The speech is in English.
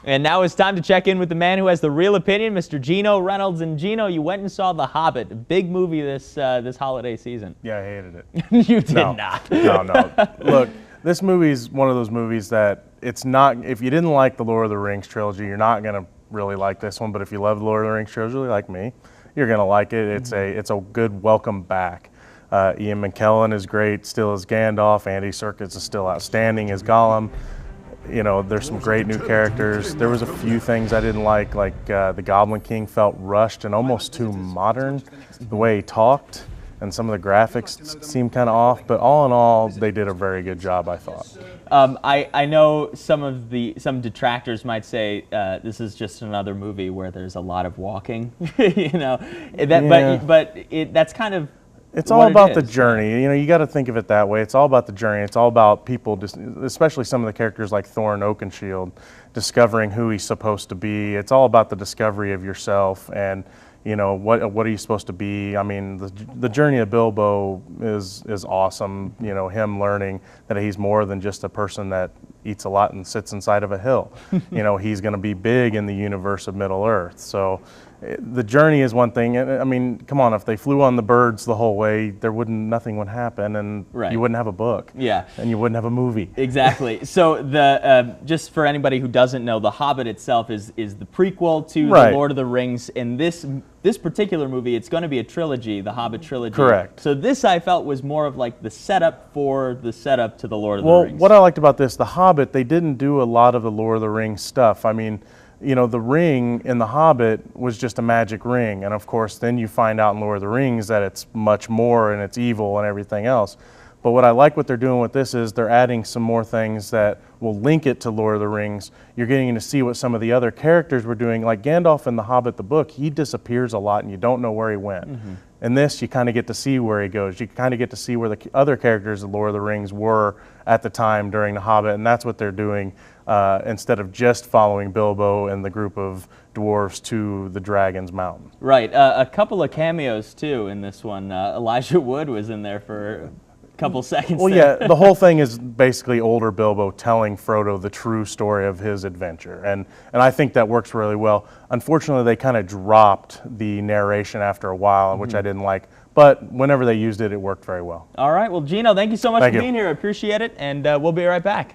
And now it's time to check in with the man who has the real opinion, Mr. Geno Reynolds. And Geno, you went and saw The Hobbit, a big movie this holiday season. Yeah, I hated it. You did not. No. Look, this movie's one of those movies that it's not, if you didn't like the Lord of the Rings trilogy, you're not going to really like this one. But if you love the Lord of the Rings trilogy like me, you're going to like it. It's a good welcome back. Ian McKellen is great, still as Gandalf. Andy Serkis is still outstanding as Gollum. You know, there's some great new characters. There was a few things I didn't like the Goblin King felt rushed and almost too modern, the way he talked, and some of the graphics seemed kind of off. But all in all, they did a very good job, I thought. I know some detractors might say this is just another movie where there's a lot of walking, you know, but that's kind of. It's all about the journey. You know, you got to think of it that way. It's all about the journey. It's all about people, especially some of the characters like Thorin Oakenshield, discovering who he's supposed to be. It's all about the discovery of yourself and, you know, what are you supposed to be. I mean, the journey of Bilbo is awesome. You know, him learning that he's more than just a person that eats a lot and sits inside of a hill. You know, he's going to be big in the universe of Middle-earth. So the journey is one thing. I mean, come on, if they flew on the birds the whole way, nothing would happen, and you wouldn't have a book. Yeah. And you wouldn't have a movie. Exactly. So just for anybody who doesn't know, The Hobbit itself is the prequel to The Lord of the Rings. In this particular movie, it's going to be a trilogy, the Hobbit trilogy. Correct. So this, I felt, was more of like the setup for the setup to The Lord of the Rings. Well, what I liked about this, The Hobbit, they didn't do a lot of the Lord of the Rings stuff. I mean, you know, the ring in The Hobbit was just a magic ring. And of course, then you find out in Lord of the Rings that it's much more and it's evil and everything else. But what I like what they're doing with this is they're adding some more things that will link it to Lord of the Rings. You're getting to see what some of the other characters were doing. Like Gandalf in The Hobbit, the book, he disappears a lot and you don't know where he went. In this, you kind of get to see where he goes. You kind of get to see where the other characters of Lord of the Rings were at the time during The Hobbit, and that's what they're doing instead of just following Bilbo and the group of dwarves to the Dragon's Mountain. Right. A couple of cameos, too, in this one. Elijah Wood was in there for a couple seconds. Well, yeah, the whole thing is basically older Bilbo telling Frodo the true story of his adventure, and I think that works really well. Unfortunately, they kind of dropped the narration after a while, which I didn't like, but whenever they used it, it worked very well. All right, well, Geno, thank you so much for being here. I appreciate it, and we'll be right back.